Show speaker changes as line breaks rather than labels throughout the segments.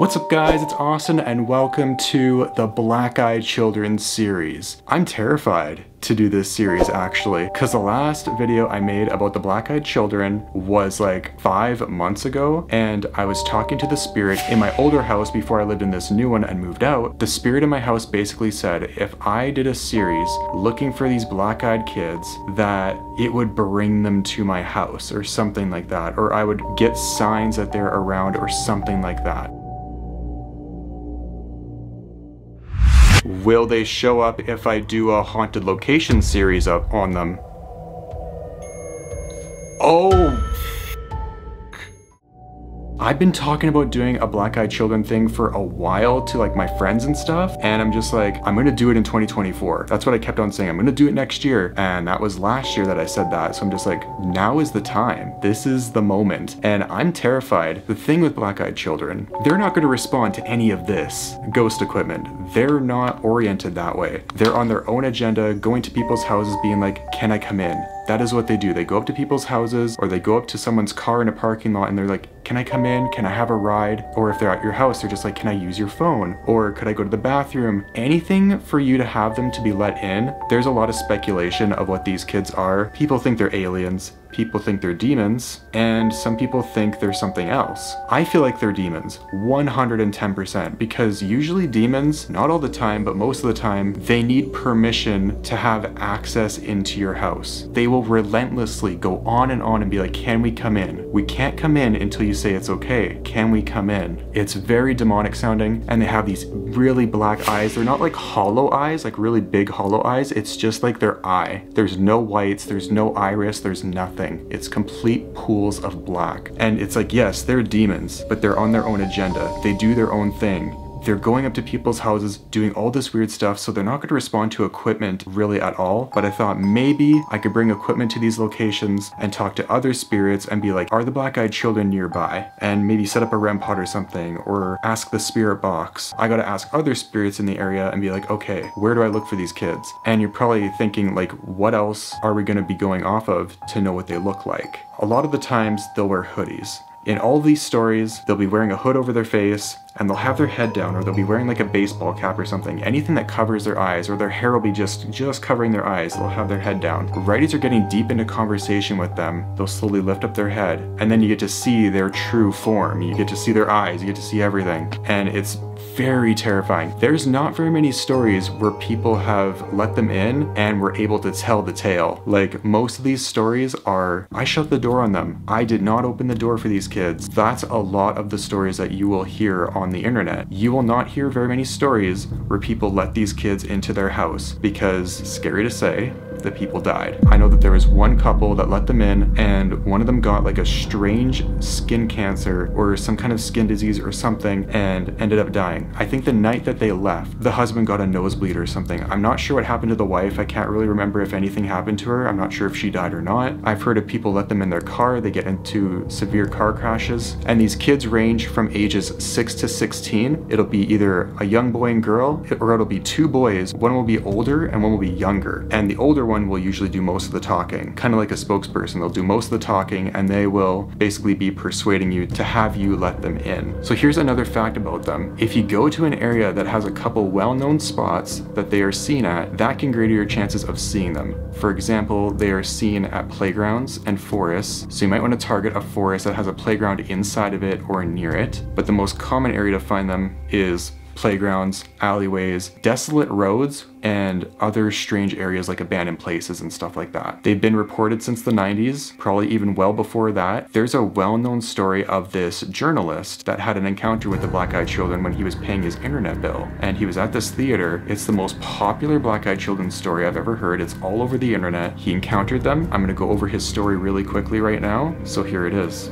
What's up guys, it's Austin and welcome to the Black-Eyed Children series. I'm terrified to do this series actually, because the last video I made about the Black-Eyed Children was like 5 months ago, and I was talking to the spirit in my older house before I lived in this new one and moved out. The spirit in my house basically said if I did a series looking for these black-eyed kids, that it would bring them to my house or something like that, or I would get signs that they're around or something like that. Will they show up if I do a haunted location series up on them? Oh! I've been talking about doing a Black-Eyed Children thing for a while to like my friends and stuff, and I'm just like, I'm gonna do it in 2024. That's what I kept on saying, I'm gonna do it next year, and that was last year that I said that, so I'm just like, now is the time. This is the moment, and I'm terrified. The thing with Black-Eyed Children, they're not gonna respond to any of this ghost equipment. They're not oriented that way. They're on their own agenda, going to people's houses being like, can I come in? That is what they do. They go up to people's houses, or they go up to someone's car in a parking lot and they're like, can I come in? Can I have a ride? Or if they're at your house, they're just like, can I use your phone? Or could I go to the bathroom? Anything for you to have them to be let in. There's a lot of speculation of what these kids are. People think they're aliens. People think they're demons, and some people think they're something else. I feel like they're demons, 110%, because usually demons, not all the time, but most of the time, they need permission to have access into your house. They will relentlessly go on and be like, can we come in? We can't come in until you say it's okay. Can we come in? It's very demonic sounding, and they have these really black eyes. They're not like hollow eyes, like really big hollow eyes. It's just like their eye. There's no whites, there's no iris, there's nothing. It's complete pools of black. And it's like, yes, they're demons, but they're on their own agenda. They do their own thing. They're going up to people's houses, doing all this weird stuff, so they're not going to respond to equipment really at all. But I thought maybe I could bring equipment to these locations and talk to other spirits and be like, are the Black-Eyed Children nearby? And maybe set up a REM pod or something, or ask the spirit box. I gotta ask other spirits in the area and be like, okay, where do I look for these kids? And you're probably thinking like, what else are we gonna be going off of to know what they look like? A lot of the times they'll wear hoodies. In all these stories, they'll be wearing a hood over their face, and they'll have their head down, or they'll be wearing like a baseball cap or something. Anything that covers their eyes, or their hair will be just covering their eyes. They'll have their head down. Right as you're getting deep into conversation with them, they'll slowly lift up their head, and then you get to see their true form. You get to see their eyes, you get to see everything, and it's very terrifying. There's not very many stories where people have let them in and were able to tell the tale. Like, most of these stories are, I shut the door on them. I did not open the door for these kids. That's a lot of the stories that you will hear on the internet. You will not hear very many stories where people let these kids into their house, because, scary to say, the people died. I know that there was one couple that let them in, and one of them got like a strange skin cancer or some kind of skin disease or something and ended up dying. I think the night that they left, the husband got a nosebleed or something. I'm not sure what happened to the wife. I can't really remember if anything happened to her. I'm not sure if she died or not. I've heard of people let them in their car, they get into severe car crashes, and these kids range from ages 6 to 16. It'll be either a young boy and girl, or it'll be two boys. One will be older and one will be younger, and the older one will usually do most of the talking, kind of like a spokesperson. They'll do most of the talking, and they will basically be persuading you to have you let them in. So here's another fact about them. If you go to an area that has a couple well-known spots that they are seen at, that can greater your chances of seeing them. For example, they are seen at playgrounds and forests, so you might want to target a forest that has a playground inside of it or near it. But the most common area to find them is playgrounds, alleyways, desolate roads, and other strange areas like abandoned places and stuff like that. They've been reported since the 90s, probably even well before that. There's a well-known story of this journalist that had an encounter with the Black-Eyed Children when he was paying his internet bill, and he was at this theater. It's the most popular Black-Eyed Children story I've ever heard. It's all over the internet. He encountered them. I'm gonna go over his story really quickly right now, so here it is.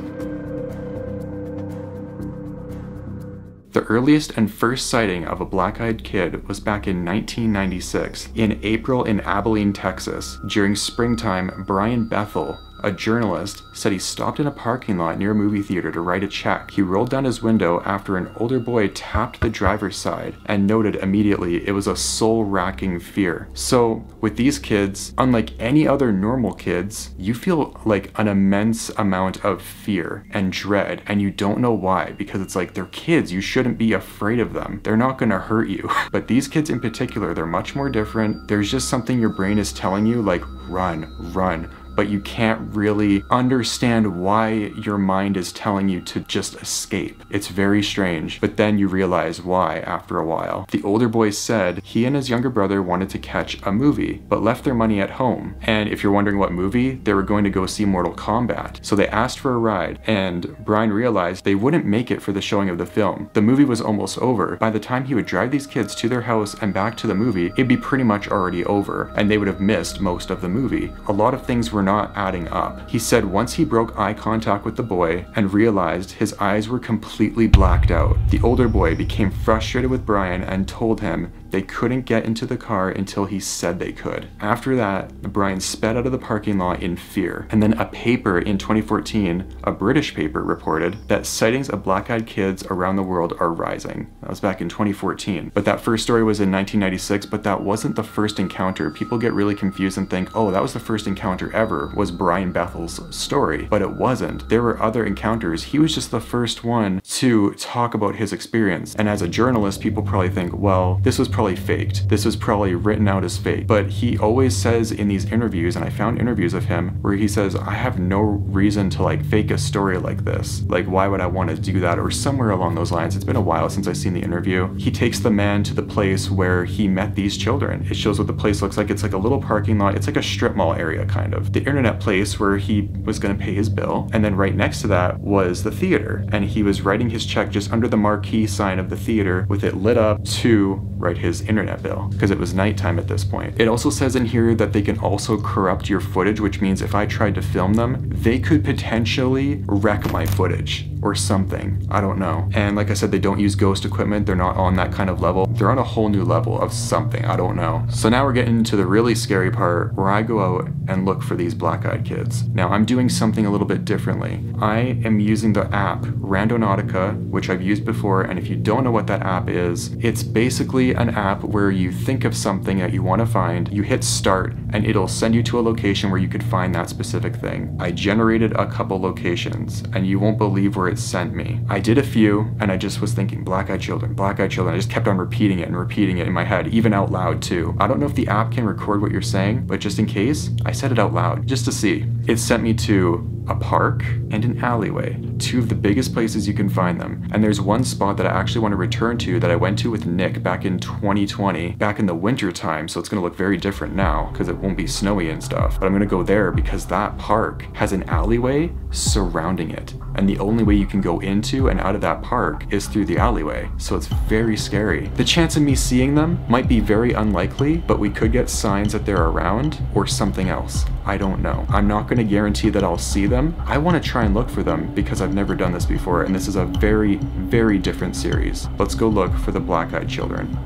The earliest and first sighting of a black-eyed kid was back in 1996, in April in Abilene, Texas. During springtime, Brian Bethel A journalist said he stopped in a parking lot near a movie theater to write a check. He rolled down his window after an older boy tapped the driver's side and noted immediately it was a soul-racking fear. So with these kids, unlike any other normal kids, you feel like an immense amount of fear and dread, and you don't know why, because it's like, they're kids, you shouldn't be afraid of them. They're not gonna hurt you. But these kids in particular, they're much more different. There's just something your brain is telling you, like, run, run. But you can't really understand why your mind is telling you to just escape. It's very strange, but then you realize why after a while. The older boy said he and his younger brother wanted to catch a movie, but left their money at home. And if you're wondering what movie, they were going to go see Mortal Kombat. So they asked for a ride, and Brian realized they wouldn't make it for the showing of the film. The movie was almost over. By the time he would drive these kids to their house and back to the movie, it'd be pretty much already over, and they would have missed most of the movie. A lot of things were not adding up. He said once he broke eye contact with the boy and realized his eyes were completely blacked out, the older boy became frustrated with Brian and told him they couldn't get into the car until he said they could. After that, Brian sped out of the parking lot in fear. And then a paper in 2014, a British paper, reported that sightings of black-eyed kids around the world are rising. That was back in 2014. But that first story was in 1996, but that wasn't the first encounter. People get really confused and think, oh, that was the first encounter ever, was Brian Bethel's story. But it wasn't. There were other encounters. He was just the first one to talk about his experience. And as a journalist, people probably think, well, this was probably faked. This was probably written out as fake. But he always says in these interviews, and I found interviews of him where he says, I have no reason to like fake a story like this. Like, why would I want to do that? Or somewhere along those lines. It's been a while since I've seen the interview. He takes the man to the place where he met these children. It shows what the place looks like. It's like a little parking lot. It's like a strip mall area, kind of. The internet place where he was going to pay his bill. And then right next to that was the theater. And he was writing his check just under the marquee sign of the theater with it lit up to write his internet bill, because it was nighttime at this point. It also says in here that they can also corrupt your footage, which means if I tried to film them, they could potentially wreck my footage or something. I don't know. And like I said, they don't use ghost equipment. They're not on that kind of level. They're on a whole new level of something. I don't know. So now we're getting into the really scary part where I go out and look for these black-eyed kids. Now I'm doing something a little bit differently. I am using the app Randonautica, which I've used before. And if you don't know what that app is, it's basically an app where you think of something that you want to find, you hit start, and it'll send you to a location where you could find that specific thing. I generated a couple locations, and you won't believe where it sent me. I did a few, and I just was thinking, black-eyed children, black-eyed children. I just kept on repeating it and repeating it in my head, even out loud too. I don't know if the app can record what you're saying, but just in case, I said it out loud, just to see. It sent me to a park and an alleyway, two of the biggest places you can find them. And there's one spot that I actually want to return to that I went to with Nick back in 2020, back in the winter time, so it's gonna look very different now because it won't be snowy and stuff. But I'm gonna go there because that park has an alleyway surrounding it. And the only way you can go into and out of that park is through the alleyway. So it's very scary. The chance of me seeing them might be very unlikely, but we could get signs that they're around or something else. I don't know. I'm not gonna guarantee that I'll see them. I wanna try and look for them because I've never done this before, and this is a very, very different series. Let's go look for the black-eyed children.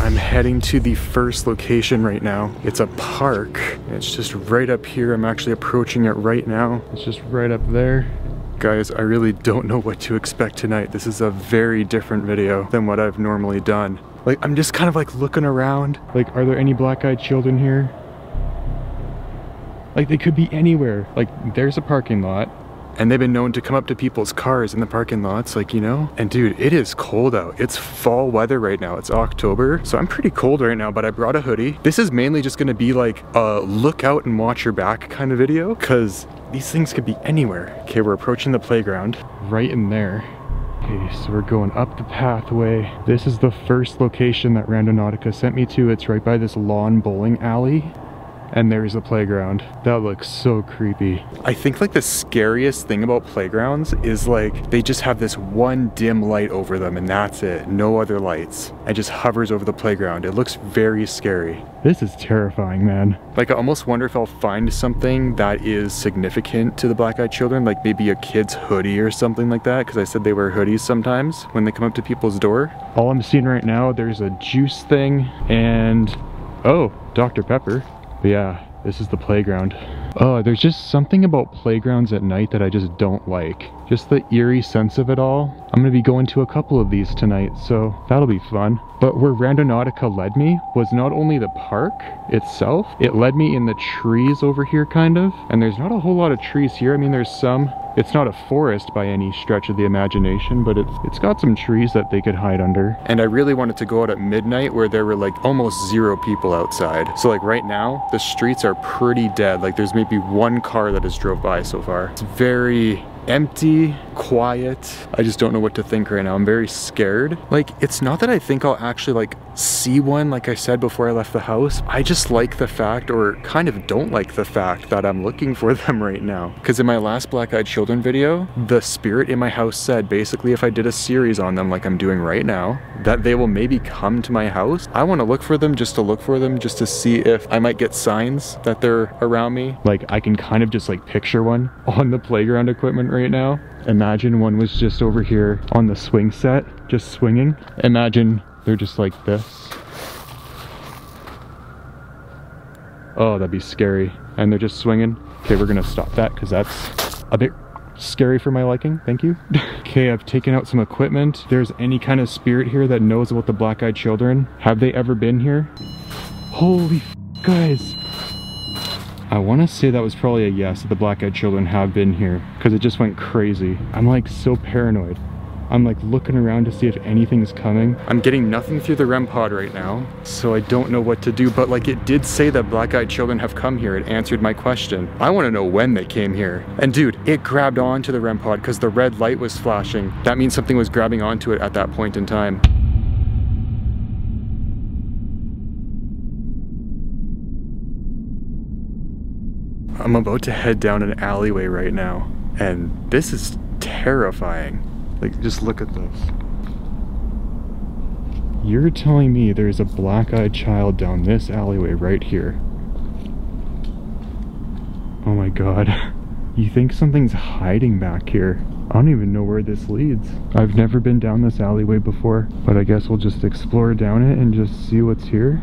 I'm heading to the first location right now. It's a park. It's just right up here. I'm actually approaching it right now. It's just right up there. Guys, I really don't know what to expect tonight. This is a very different video than what I've normally done. Like, I'm just kind of like looking around. Like, are there any black-eyed children here? Like, they could be anywhere. Like, there's a parking lot. And they've been known to come up to people's cars in the parking lots, like, you know? And dude, it is cold out. It's fall weather right now. It's October. So I'm pretty cold right now, but I brought a hoodie. This is mainly just gonna be like a look out and watch your back kind of video, because these things could be anywhere. Okay, we're approaching the playground. Right in there. Okay, so we're going up the pathway. This is the first location that Randonautica sent me to. It's right by this lawn bowling alley. and there's the playground. That looks so creepy. I think like the scariest thing about playgrounds is like they just have this one dim light over them and that's it. No other lights. It just hovers over the playground. It looks very scary. This is terrifying, man. Like I almost wonder if I'll find something that is significant to the black-eyed children, like maybe a kid's hoodie or something like that, because I said they wear hoodies sometimes when they come up to people's door. All I'm seeing right now, there's a juice thing and, oh, Dr. Pepper. But yeah, this is the playground. Oh, there's just something about playgrounds at night that I just don't like. Just the eerie sense of it all. I'm gonna be going to a couple of these tonight, so that'll be fun. But where Randonautica led me was not only the park itself, it led me in the trees over here kind of. And there's not a whole lot of trees here. I mean, there's some. It's not a forest by any stretch of the imagination, but it's got some trees that they could hide under. And I really wanted to go out at midnight where there were like almost 0 people outside. So like right now, the streets are pretty dead. Like there's maybe 1 car that has drove by so far. It's very empty, quiet. I just don't know what to think right now. I'm very scared. Like, it's not that I think I'll actually like see one, like I said before I left the house. I just like the fact, or kind of don't like the fact, that I'm looking for them right now. Because in my last Black-Eyed Children video, the spirit in my house said basically if I did a series on them like I'm doing right now, that they will maybe come to my house. I want to look for them just to look for them, just to see if I might get signs that they're around me. Like I can kind of just like picture one on the playground equipment right now. Imagine one was just over here on the swing set, just swinging. Imagine they're just like this. Oh, that'd be scary. And they're just swinging. Okay, we're gonna stop that because that's a bit scary for my liking. Thank you. Okay, I've taken out some equipment. If there's any kind of spirit here that knows about the Black-Eyed Children, have they ever been here? Holy f, guys. I want to say that was probably a yes, that the Black-Eyed Children have been here, because it just went crazy. I'm like so paranoid. I'm like looking around to see if anything's coming. I'm getting nothing through the REM pod right now, so I don't know what to do, but like it did say that Black-Eyed Children have come here. It answered my question. I want to know when they came here. And dude, it grabbed onto the REM pod because the red light was flashing. That means something was grabbing onto it at that point in time. I'm about to head down an alleyway right now, and this is terrifying. Like, just look at this. You're telling me there's a black-eyed child down this alleyway right here? Oh my god. You think something's hiding back here? I don't even know where this leads. I've never been down this alleyway before, but I guess we'll just explore down it and just see what's here.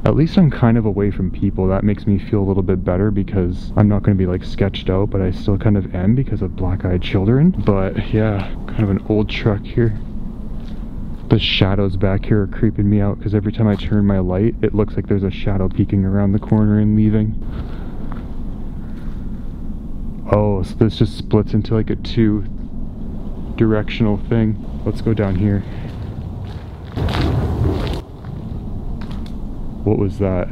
At least I'm kind of away from people. That makes me feel a little bit better because I'm not going to be like sketched out, but I still kind of am because of Black-Eyed Children. But yeah, kind of an old truck here. The shadows back here are creeping me out because every time I turn my light, it looks like there's a shadow peeking around the corner and leaving. Oh, so this just splits into like a 2-directional thing. Let's go down here. What was that?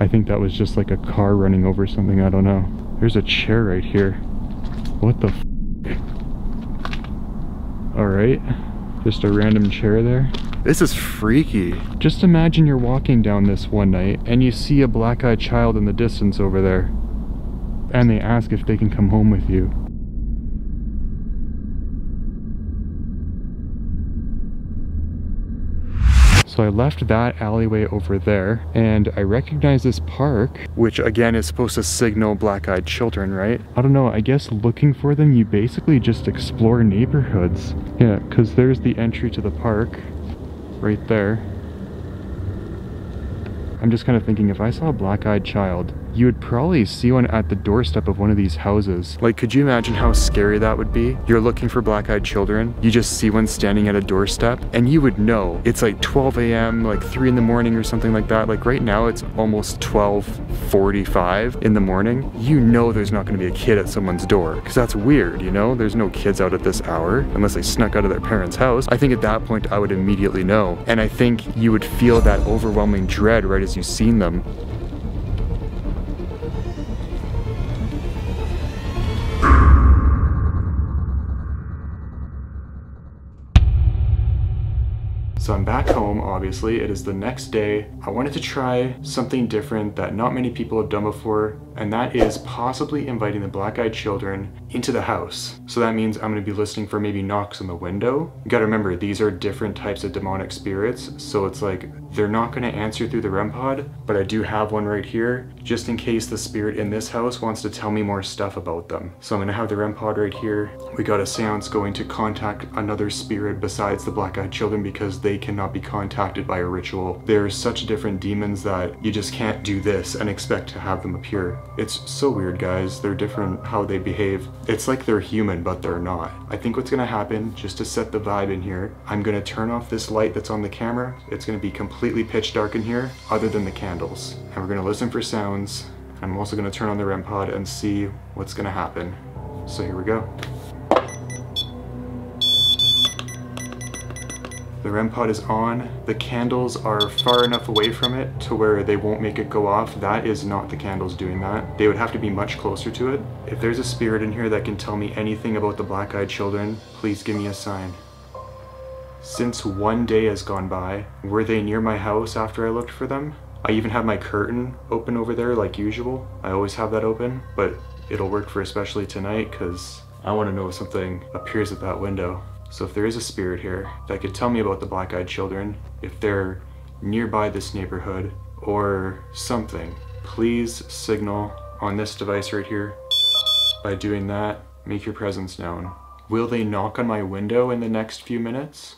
I think that was just like a car running over something, I don't know. There's a chair right here. What the f***? Alright, just a random chair there. This is freaky. Just imagine you're walking down this one night and you see a black-eyed child in the distance over there. And they ask if they can come home with you. So I left that alleyway over there, and I recognize this park, which again is supposed to signal Black-Eyed Children, right? I don't know, I guess looking for them, you basically just explore neighborhoods. Yeah, because there's the entry to the park, right there. I'm just kind of thinking, if I saw a black-eyed child, you would probably see one at the doorstep of one of these houses. Like, could you imagine how scary that would be? You're looking for black-eyed children, you just see one standing at a doorstep, and you would know it's like 12 a.m., like 3 in the morning or something like that. Like right now it's almost 12:45 in the morning. You know there's not gonna be a kid at someone's door, because that's weird, you know? There's no kids out at this hour, unless they snuck out of their parents' house. I think at that point I would immediately know, and I think you would feel that overwhelming dread right as you seen them. So I'm back home, obviously. It is the next day. I wanted to try something different that not many people have done before, and that is possibly inviting the Black-Eyed Children into the house. So that means I'm gonna be listening for maybe knocks on the window. You gotta remember, these are different types of demonic spirits, so it's like, they're not gonna answer through the REM pod, but I do have one right here, just in case the spirit in this house wants to tell me more stuff about them. So I'm gonna have the REM pod right here. We got a seance going to contact another spirit besides the Black-Eyed Children because they cannot be contacted by a ritual. They're such different demons that you just can't do this and expect to have them appear. It's so weird, guys. They're different how they behave. It's like they're human, but they're not. I think what's gonna happen, just to set the vibe in here, I'm gonna turn off this light that's on the camera. It's gonna be completely pitch dark in here, other than the candles. And we're gonna listen for sounds. I'm also gonna turn on the REM pod and see what's gonna happen. So here we go. The REM pod is on. The candles are far enough away from it to where they won't make it go off. That is not the candles doing that. They would have to be much closer to it. If there's a spirit in here that can tell me anything about the Black-Eyed Children, please give me a sign. Since 1 day has gone by, were they near my house after I looked for them? I even have my curtain open over there like usual. I always have that open, but it'll work for especially tonight because I want to know if something appears at that window. So if there is a spirit here that could tell me about the Black-Eyed Children, if they're nearby this neighborhood or something, please signal on this device right here. By doing that, make your presence known. Will they knock on my window in the next few minutes?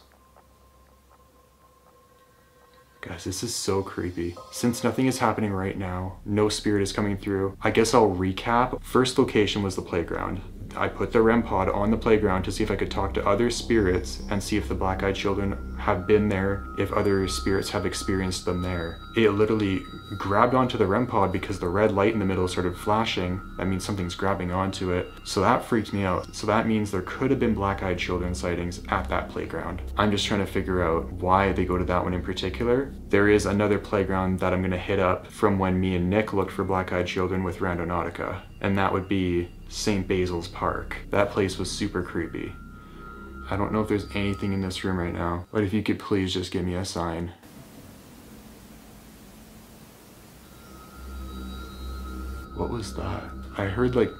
Guys, this is so creepy. Since nothing is happening right now, no spirit is coming through, I guess I'll recap. First location was the playground. I put the REM pod on the playground to see if I could talk to other spirits and see if the Black-Eyed Children have been there, if other spirits have experienced them there. It literally grabbed onto the REM pod because the red light in the middle started flashing. That means something's grabbing onto it. So that freaked me out. So that means there could have been Black-Eyed Children sightings at that playground. I'm just trying to figure out why they go to that one in particular. There is another playground that I'm gonna hit up from when me and Nick looked for Black-Eyed Children with Randonautica, and that would be St. Basil's Park. That place was super creepy. I don't know if there's anything in this room right now, but if you could please just give me a sign. What was that? I heard like,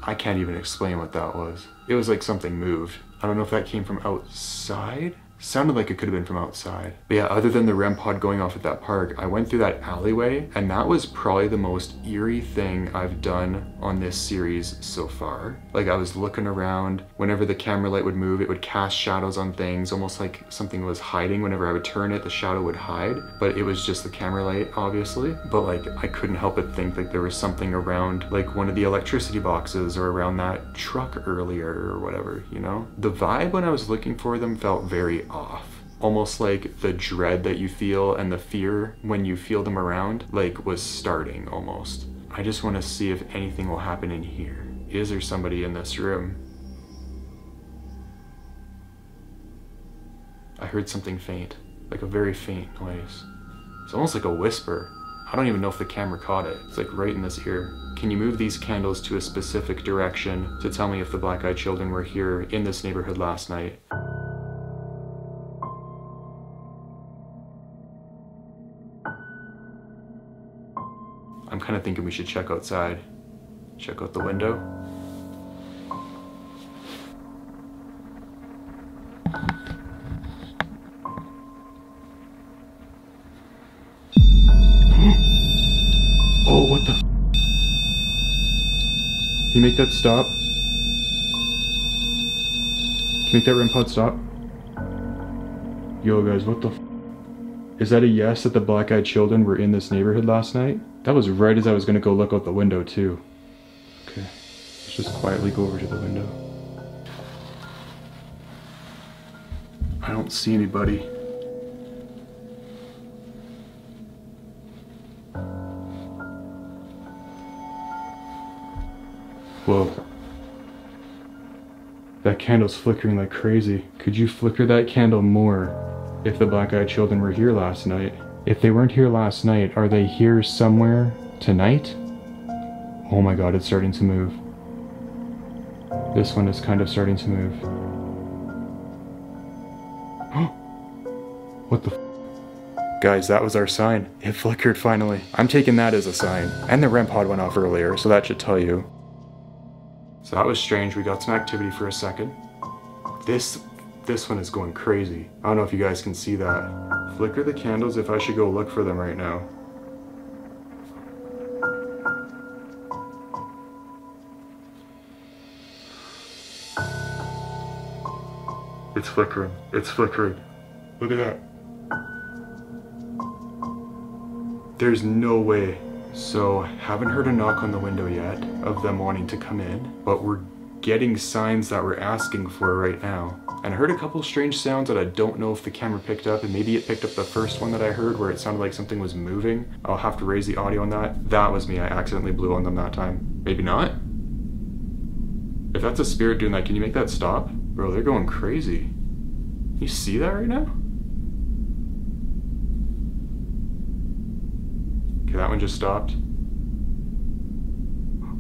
I can't even explain what that was. It was like something moved. I don't know if that came from outside? Sounded like it could have been from outside. But yeah, other than the REM pod going off at that park, I went through that alleyway, and that was probably the most eerie thing I've done on this series so far. Like, I was looking around, whenever the camera light would move, it would cast shadows on things, almost like something was hiding. Whenever I would turn it, the shadow would hide, but it was just the camera light, obviously. But like, I couldn't help but think like there was something around like one of the electricity boxes or around that truck earlier or whatever, you know? The vibe when I was looking for them felt very off. Almost like the dread that you feel and the fear when you feel them around, like, was starting almost. I just want to see if anything will happen in here. Is there somebody in this room? I heard something faint, like a very faint noise. It's almost like a whisper. I don't even know if the camera caught it. It's like right in this ear. Can you move these candles to a specific direction to tell me if the Black-Eyed Children were here in this neighborhood last night? I'm kind of thinking we should check outside. Check out the window. Oh, what the? Can you make that stop? Can you make that REM pod stop? Yo guys, what the f? Is that a yes that the Black-Eyed Children were in this neighborhood last night? That was right as I was gonna go look out the window too. Okay, let's just quietly go over to the window. I don't see anybody. Whoa. That candle's flickering like crazy. Could you flicker that candle more if the Black-Eyed Children were here last night? If they weren't here last night, are they here somewhere tonight? Oh my god, it's starting to move. This one is kind of starting to move. What the Guys, that was our sign. It flickered finally. I'm taking that as a sign. And the REM pod went off earlier, so that should tell you. So that was strange. We got some activity for a second. This one is going crazy. I don't know if you guys can see that. Flicker the candles if I should go look for them right now. It's flickering. It's flickering. Look at that. There's no way. So, haven't heard a knock on the window yet of them wanting to come in, but we're getting signs that we're asking for right now. And I heard a couple strange sounds that I don't know if the camera picked up, and maybe it picked up the first one that I heard where it sounded like something was moving. I'll have to raise the audio on that. That was me. I accidentally blew on them that time. Maybe not? If that's a spirit doing that, can you make that stop? Bro, they're going crazy. You see that right now? Okay, that one just stopped.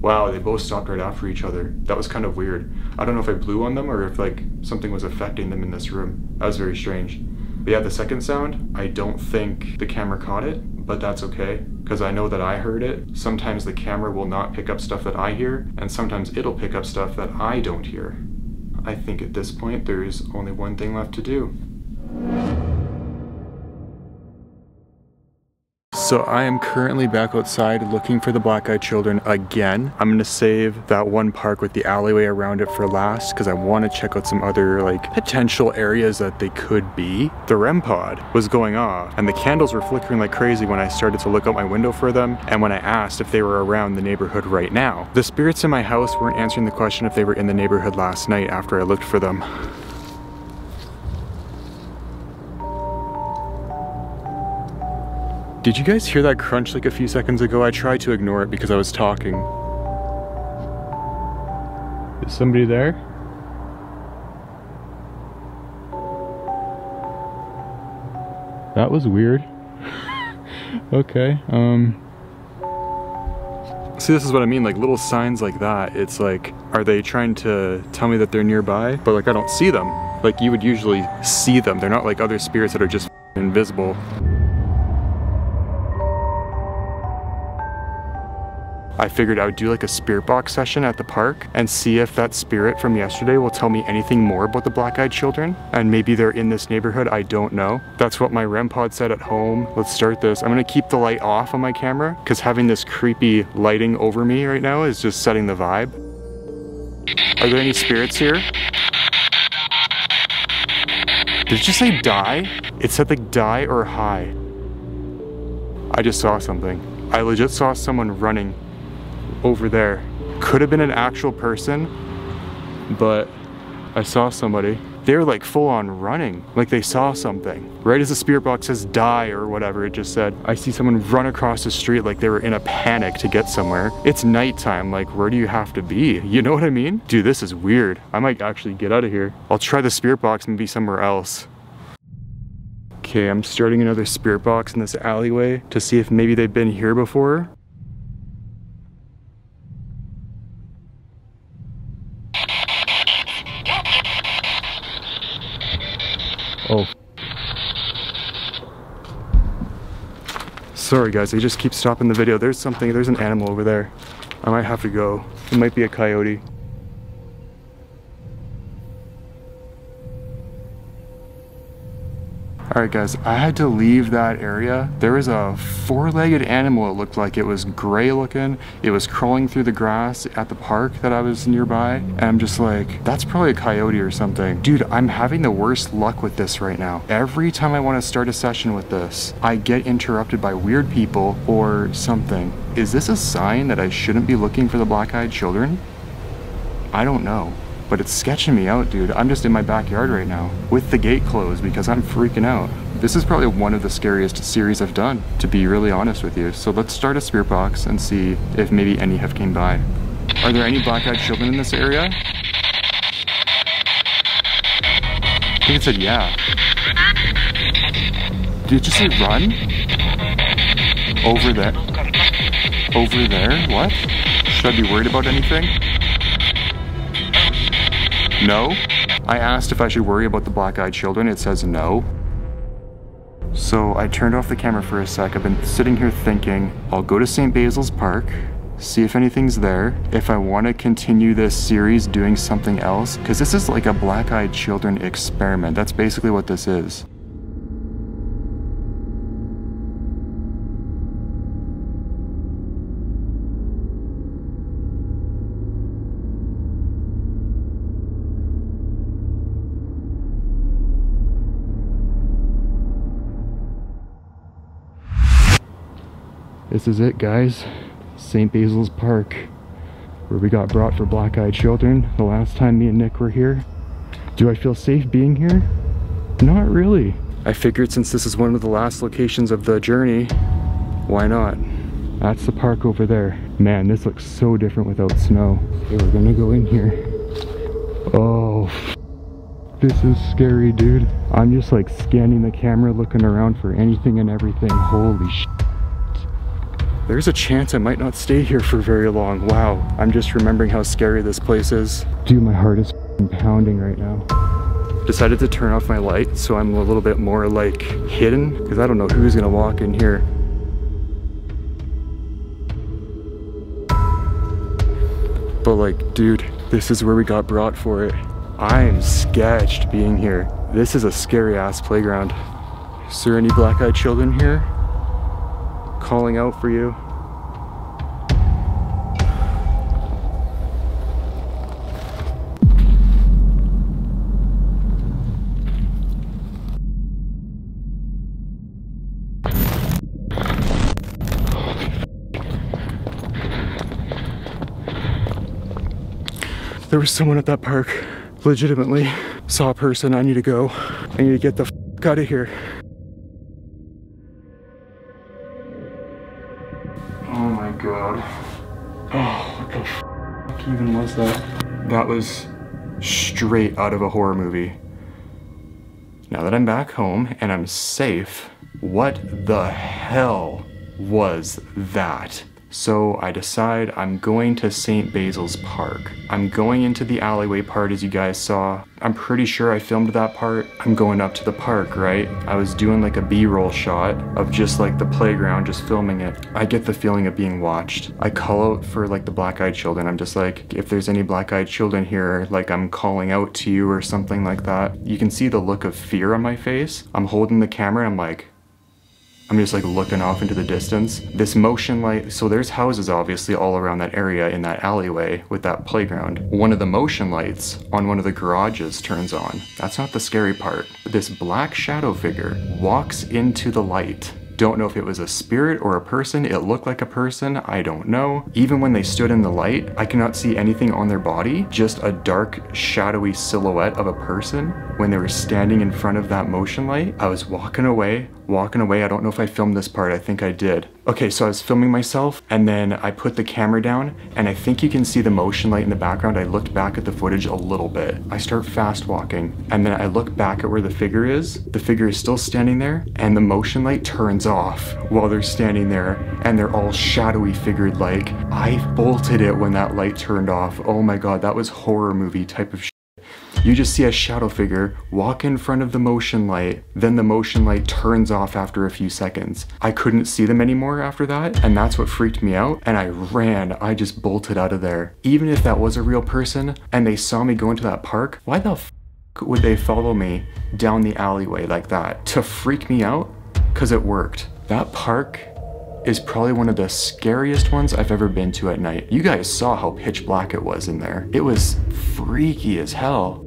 Wow, they both stopped right after each other. That was kind of weird. I don't know if I blew on them or if like something was affecting them in this room. That was very strange. But yeah, the second sound, I don't think the camera caught it, but that's okay, because I know that I heard it. Sometimes the camera will not pick up stuff that I hear, and sometimes it'll pick up stuff that I don't hear. I think at this point, there's only one thing left to do. So I am currently back outside looking for the black-eyed children again. I'm gonna save that one park with the alleyway around it for last because I want to check out some other like potential areas that they could be. The REM pod was going off and the candles were flickering like crazy when I started to look out my window for them and when I asked if they were around the neighborhood right now. The spirits in my house weren't answering the question if they were in the neighborhood last night after I looked for them. Did you guys hear that crunch like a few seconds ago? I tried to ignore it because I was talking. Is somebody there? That was weird. Okay, see, this is what I mean, like little signs like that. It's like, are they trying to tell me that they're nearby? But like I don't see them. Like you would usually see them. They're not like other spirits that are just invisible. I figured I would do like a spirit box session at the park and see if that spirit from yesterday will tell me anything more about the black-eyed children. And maybe they're in this neighborhood, I don't know. That's what my REM pod said at home. Let's start this. I'm gonna keep the light off on my camera because having this creepy lighting over me right now is just setting the vibe. Are there any spirits here? Did it just say die? It said like die or hi. I just saw something. I legit saw someone running over there. Could have been an actual person, but I saw somebody. They were like full on running, like they saw something. Right as the spirit box says die or whatever it just said, I see someone run across the street like they were in a panic to get somewhere. It's nighttime, like where do you have to be? You know what I mean? Dude, this is weird. I might actually get out of here. I'll try the spirit box and be somewhere else. Okay, I'm starting another spirit box in this alleyway to see if maybe they've been here before. Oh. Sorry guys, I just keep stopping the video. There's an animal over there. I might have to go. It might be a coyote. Alright guys, I had to leave that area. There was a four-legged animal, it looked like. It was gray looking. It was crawling through the grass at the park that I was nearby. And I'm just like, that's probably a coyote or something. Dude, I'm having the worst luck with this right now. Every time I want to start a session with this, I get interrupted by weird people or something. Is this a sign that I shouldn't be looking for the black-eyed children? I don't know. But it's sketching me out, dude. I'm just in my backyard right now with the gate closed because I'm freaking out. This is probably one of the scariest series I've done, to be really honest with you. So let's start a spirit box and see if maybe any have came by. Are there any black-eyed children in this area? I think it said yeah. Did it just say run? Over there? Over there? What? Should I be worried about anything? No? I asked if I should worry about the black-eyed children. It says no. So I turned off the camera for a sec. I've been sitting here thinking, I'll go to St. Basil's Park, see if anything's there. If I want to continue this series doing something else, because this is like a Black-Eyed Children experiment. That's basically what this is. This is it, guys. St. Basil's Park, where we got brought for Black-Eyed Children the last time me and Nick were here. Do I feel safe being here? Not really. I figured since this is one of the last locations of the journey, why not? That's the park over there. Man, this looks so different without snow. Okay, we're gonna go in here. Oh, this is scary, dude. I'm just like scanning the camera, looking around for anything and everything. Holy shit. There's a chance I might not stay here for very long. Wow, I'm just remembering how scary this place is. Dude, my heart is pounding right now. Decided to turn off my light so I'm a little bit more like hidden, because I don't know who's gonna walk in here. But like, dude, this is where we got brought for it. I'm sketched being here. This is a scary ass playground. Is there any Black-Eyed Children here? Calling out for you. There was someone at that park. Legitimately saw a person. I need to go. I need to get the f out of here. Oh my god. Oh, what the f even was that? That was straight out of a horror movie. Now that I'm back home and I'm safe, what the hell was that? So I decide I'm going to St. Basil's Park. I'm going into the alleyway part, as you guys saw. I'm pretty sure I filmed that part. I'm going up to the park, right? I was doing like a B-roll shot of just like the playground, just filming it. I get the feeling of being watched. I call out for like the Black-Eyed Children. I'm just like, if there's any Black-Eyed Children here, like I'm calling out to you or something like that. You can see the look of fear on my face. I'm holding the camera, I'm just like looking off into the distance. This motion light, so there's houses obviously all around that area in that alleyway with that playground. One of the motion lights on one of the garages turns on. That's not the scary part. This black shadow figure walks into the light. Don't know if it was a spirit or a person. It looked like a person. I don't know. Even when they stood in the light, I cannot see anything on their body, just a dark, shadowy silhouette of a person when they were standing in front of that motion light. I was walking away. I don't know if I filmed this part. I think I did. Okay, so I was filming myself and then I put the camera down and I think you can see the motion light in the background. I looked back at the footage a little bit. I start fast walking and then I look back at where the figure is. The figure is still standing there and the motion light turns off while they're standing there and they're all shadowy figured like. I bolted it when that light turned off. Oh my god, that was horror movie type of shit. You just see a shadow figure walk in front of the motion light, then the motion light turns off after a few seconds. I couldn't see them anymore after that, and that's what freaked me out, and I ran. I just bolted out of there. Even if that was a real person, and they saw me go into that park, why the f would they follow me down the alleyway like that? To freak me out? 'Cause it worked. That park is probably one of the scariest ones I've ever been to at night. You guys saw how pitch black it was in there. It was freaky as hell.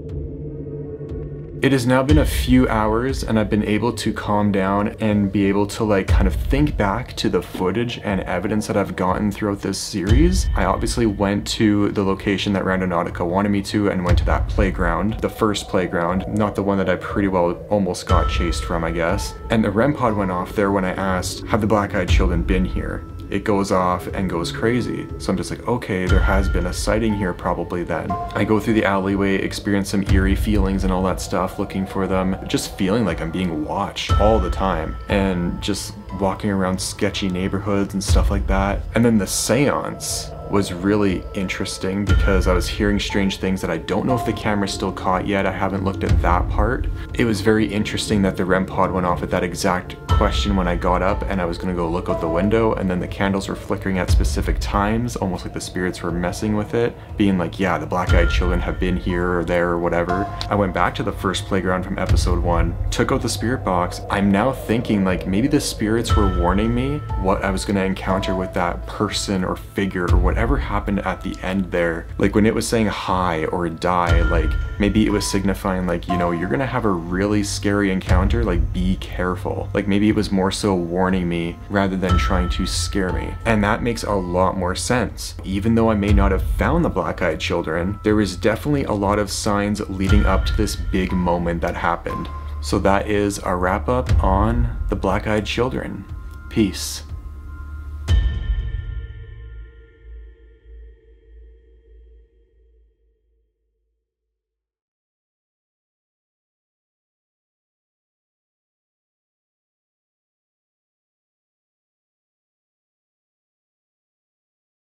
It has now been a few hours and I've been able to calm down and be able to like kind of think back to the footage and evidence that I've gotten throughout this series. I obviously went to the location that Randonautica wanted me to and went to that playground, the first playground, not the one that I pretty well almost got chased from, I guess. And the REM pod went off there when I asked, have the Black-Eyed Children been here? It goes off and goes crazy. So I'm just like, okay, there has been a sighting here probably then. I go through the alleyway, experience some eerie feelings and all that stuff, looking for them, just feeling like I'm being watched all the time and just walking around sketchy neighborhoods and stuff like that. And then the seance was really interesting because I was hearing strange things that I don't know if the camera still caught yet. I haven't looked at that part. It was very interesting that the REM pod went off at that exact question when I got up and I was gonna go look out the window, and then the candles were flickering at specific times, almost like the spirits were messing with it, being like, yeah, the black-eyed children have been here or there or whatever. I went back to the first playground from episode 1, took out the spirit box. I'm now thinking like maybe the spirits were warning me what I was gonna encounter with that person or figure or whatever happened at the end there. Like when it was saying hi or die, like maybe it was signifying like, you know, you're gonna have a really scary encounter, like be careful. Like maybe it was more so warning me rather than trying to scare me. And that makes a lot more sense. Even though I may not have found the black-eyed children, there was definitely a lot of signs leading up to this big moment that happened. So that is a wrap up on the black-eyed children. Peace.